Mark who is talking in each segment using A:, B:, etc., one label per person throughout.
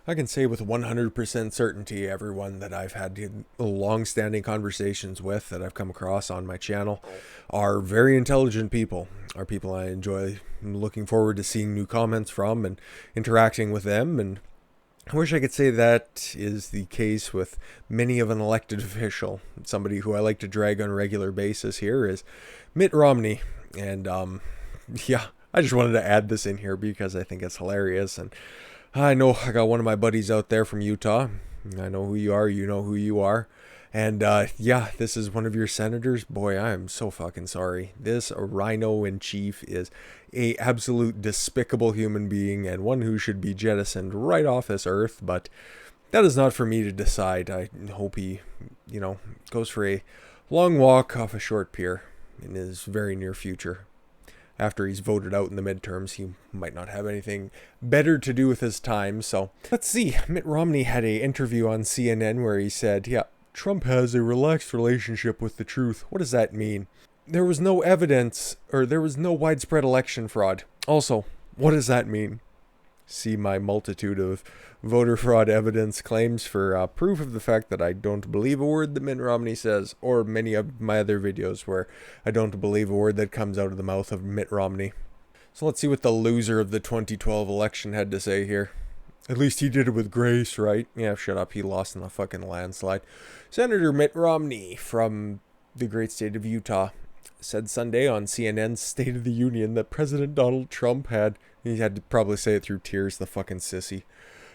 A: I can say with 100% certainty, everyone that I've had long-standing conversations with that I've come across on my channel are very intelligent people. Are people I enjoy looking forward to seeing new comments from and interacting with them. And I wish I could say that is the case with many of an elected official. Somebody who I like to drag on a regular basis here is Mitt Romney. And yeah, I just wanted to add this in here because I think it's hilarious. And I know I got one of my buddies out there from Utah. I know who you are. You know who you are. And yeah, this is one of your senators. Boy, I am so fucking sorry. This rhino in chief is a absolute despicable human being and one who should be jettisoned right off this earth. But that is not for me to decide. I hope he, goes for a long walk off a short pier in his very near future. After he's voted out in the midterms, he might not have anything better to do with his time. So let's see. Mitt Romney had an interview on CNN where he said, yeah, Trump has a relaxed relationship with the truth. What does that mean? There was no evidence, or there was no widespread election fraud. Also, what does that mean? See my multitude of voter fraud evidence claims for proof of the fact that I don't believe a word that Mitt Romney says, or many of my other videos where I don't believe a word that comes out of the mouth of Mitt Romney. So let's see what the loser of the 2012 election had to say here. At least he did it with grace, right? Yeah, shut up. He lost in a fucking landslide. Senator Mitt Romney from the great state of Utah said Sunday on CNN's State of the Union that President Donald Trump he had to probably say it through tears, the fucking sissy,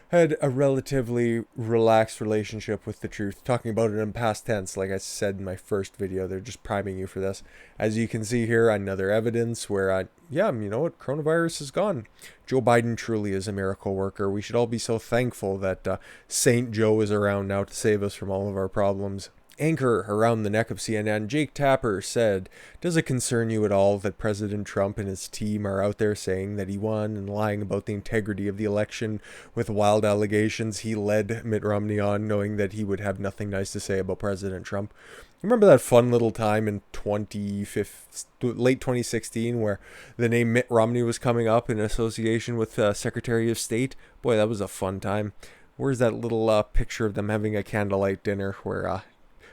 A: had a relatively relaxed relationship with the truth. Talking about it in past tense, like I said in my first video, they're just priming you for this. As you can see here, another evidence where, yeah, you know what, coronavirus is gone. Joe Biden truly is a miracle worker. We should all be so thankful that Saint Joe is around now to save us from all of our problems. Anchor around the neck of CNN, Jake Tapper said, does it concern you at all that President Trump and his team are out there saying that he won and lying about the integrity of the election with wild allegations he led Mitt Romney on, knowing that he would have nothing nice to say about President Trump? Remember that fun little time in late 2016 where the name Mitt Romney was coming up in association with Secretary of State? Boy, that was a fun time. Where's that little picture of them having a candlelight dinner where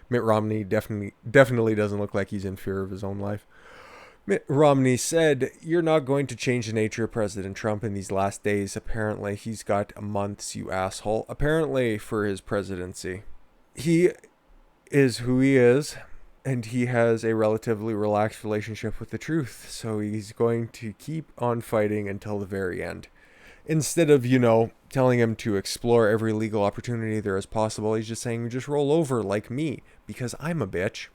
A: Mitt Romney definitely doesn't look like he's in fear of his own life. Mitt Romney said, you're not going to change the nature of President Trump in these last days. Apparently, he's got months, you asshole. Apparently, for his presidency. He is who he is, and he has a relatively relaxed relationship with the truth. So he's going to keep on fighting until the very end. Instead of, telling him to explore every legal opportunity there is possible, he's just saying, just roll over like me, because I'm a bitch.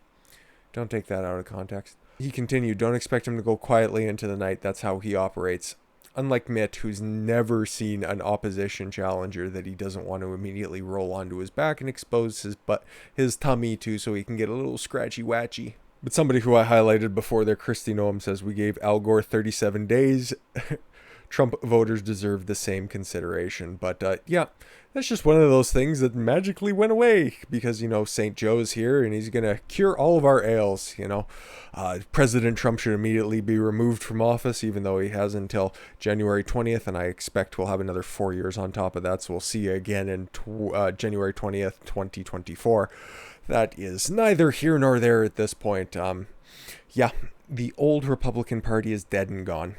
A: Don't take that out of context. He continued, don't expect him to go quietly into the night. That's how he operates. Unlike Mitt, who's never seen an opposition challenger that he doesn't want to immediately roll onto his back and expose his tummy to so he can get a little scratchy-watchy. But somebody who I highlighted before there, Christy Noam, says, we gave Al Gore 37 days. Trump voters deserve the same consideration. But yeah, that's just one of those things that magically went away because, St. Joe's here and he's going to cure all of our ails. President Trump should immediately be removed from office, even though he has until January 20th. And I expect we'll have another 4 years on top of that. So we'll see you again in January 20th, 2024. That is neither here nor there at this point. Yeah, the old Republican Party is dead and gone.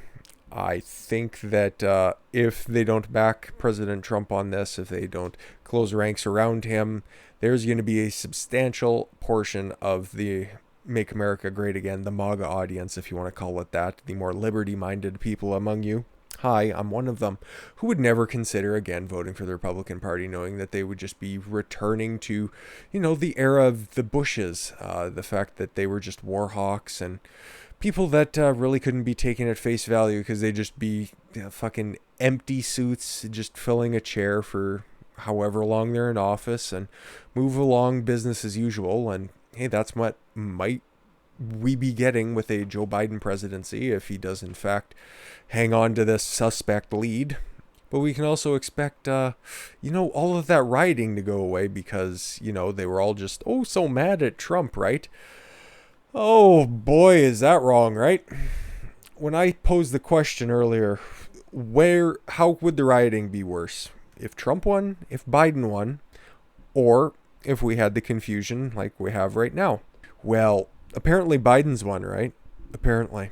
A: I think that if they don't back President Trump on this, if they don't close ranks around him, there's going to be a substantial portion of the Make America Great Again, the MAGA audience, if you want to call it that, the more liberty-minded people among you. Hi, I'm one of them, who would never consider again voting for the Republican Party, knowing that they would just be returning to, the era of the Bushes, the fact that they were just war hawks and people that really couldn't be taken at face value because they'd just be fucking empty suits, just filling a chair for however long they're in office and move along business as usual. And hey, that's what might we be getting with a Joe Biden presidency if he does in fact hang on to this suspect lead. But we can also expect, all of that rioting to go away because, they were all just, so mad at Trump, right? Oh boy, is that wrong, right? When I posed the question earlier, how would the rioting be worse? if Trump won, if Biden won, or if we had the confusion like we have right now. Well, apparently Biden's won, right? Apparently.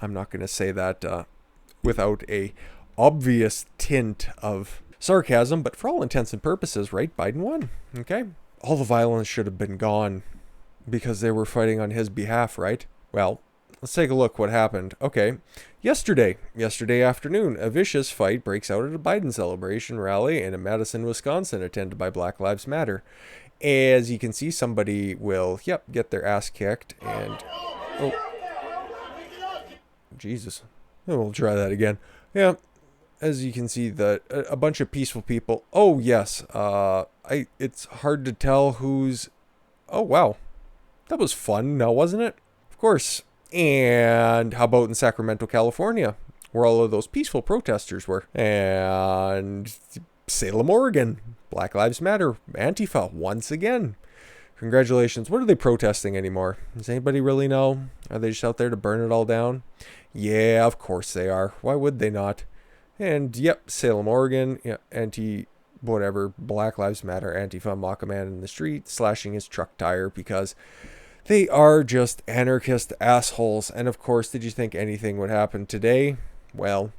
A: I'm not going to say that without a obvious tint of sarcasm, but for all intents and purposes, right? Biden won. Okay. All the violence should have been gone because they were fighting on his behalf, right? Well, let's take a look what happened. Okay. Yesterday afternoon, a vicious fight breaks out at a Biden celebration rally in Madison, Wisconsin, attended by Black Lives Matter. As you can see, somebody will, get their ass kicked. And, oh, Jesus. We'll try that again. Yeah, as you can see, a bunch of peaceful people. Oh, yes. It's hard to tell who's... Oh, wow. That was fun now, wasn't it? Of course. And how about in Sacramento, California, where all of those peaceful protesters were? And Salem, Oregon, Black Lives Matter, Antifa, once again. Congratulations. What are they protesting anymore? Does anybody really know? Are they just out there to burn it all down? Yeah, of course they are. Why would they not? And yep, Salem, Oregon, whatever, Black Lives Matter, Antifa mock a man in the street, slashing his truck tire because they are just anarchist assholes. And of course, did you think anything would happen today? Well,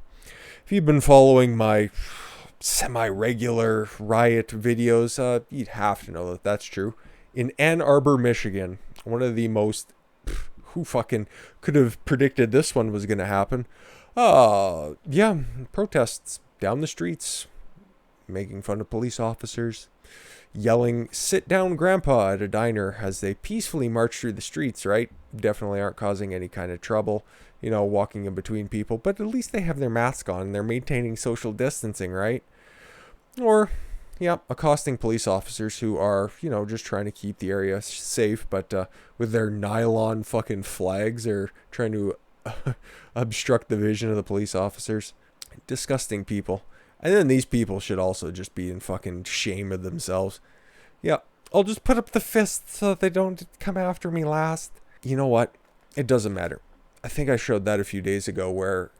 A: if you've been following my semi-regular riot videos, you'd have to know that that's true. In Ann Arbor, Michigan, one of the most... Who fucking could have predicted this one was going to happen? Protests down the streets, making fun of police officers, yelling, "Sit down, grandpa," at a diner as they peacefully march through the streets, right? Definitely aren't causing any kind of trouble, walking in between people, but at least they have their mask on and they're maintaining social distancing, right? Or, accosting police officers who are, just trying to keep the area safe, but with their nylon fucking flags, they're trying to obstruct the vision of the police officers. Disgusting people. And then these people should also just be in fucking shame of themselves. Yeah, I'll just put up the fist so that they don't come after me last. You know what? It doesn't matter. I think I showed that a few days ago where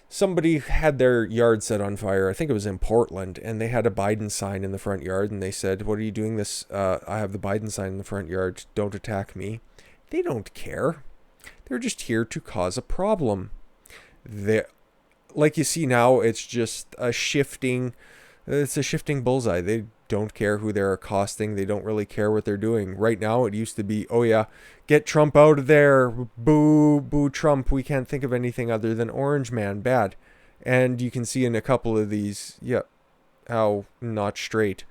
A: somebody had their yard set on fire. I think it was in Portland, and they had a Biden sign in the front yard, and they said, "What are you doing this? I have the Biden sign in the front yard. Don't attack me." They don't care. They're just here to cause a problem. Like you see now, it's just a shifting bullseye. They don't care who they're accosting. They don't really care what they're doing. Right now, it used to be, oh yeah, get Trump out of there. Boo, boo Trump. We can't think of anything other than Orange Man. Bad. And you can see in a couple of these, how not straight.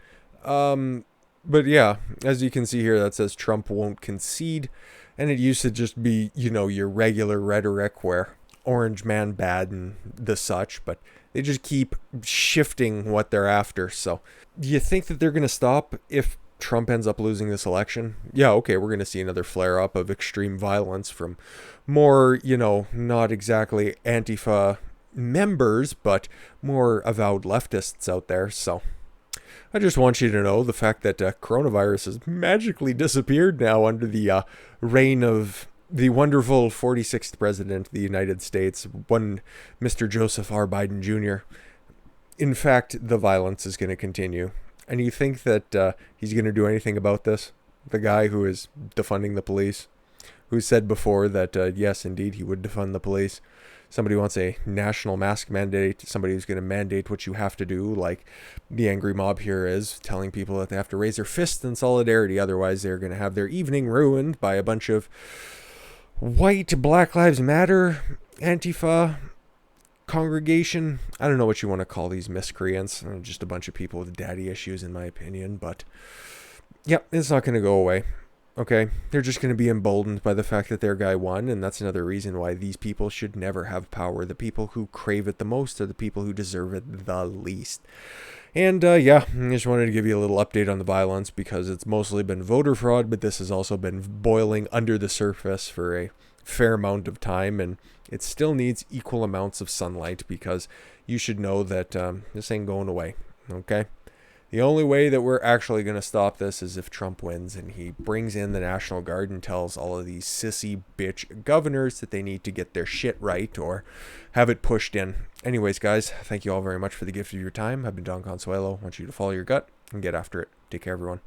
A: But yeah, as you can see here, that says Trump won't concede. And it used to just be, your regular rhetoric where Orange Man bad and the such, but they just keep shifting what they're after. So do you think that they're going to stop if Trump ends up losing this election? Yeah, okay, we're going to see another flare up of extreme violence from more, not exactly Antifa members, but more avowed leftists out there. So I just want you to know the fact that coronavirus has magically disappeared now under the reign of the wonderful 46th president of the United States, one Mr. Joseph R. Biden Jr. In fact, the violence is going to continue. And you think that he's going to do anything about this? The guy who is defunding the police, who said before that, yes, indeed, he would defund the police. Somebody wants a national mask mandate, somebody who's going to mandate what you have to do, like the angry mob here is, telling people that they have to raise their fists in solidarity, otherwise they're going to have their evening ruined by a bunch of white Black Lives Matter, Antifa, congregation. I don't know what you want to call these miscreants. Just a bunch of people with daddy issues, in my opinion. But, it's not going to go away. Okay? They're just going to be emboldened by the fact that their guy won, and that's another reason why these people should never have power. The people who crave it the most are the people who deserve it the least. And, I just wanted to give you a little update on the violence because it's mostly been voter fraud, but this has also been boiling under the surface for a fair amount of time, and it still needs equal amounts of sunlight because you should know that this ain't going away, okay? The only way that we're actually going to stop this is if Trump wins and he brings in the National Guard and tells all of these sissy bitch governors that they need to get their shit right or have it pushed in. Anyways, guys, thank you all very much for the gift of your time. I've been Don Consuelo. I want you to follow your gut and get after it. Take care, everyone.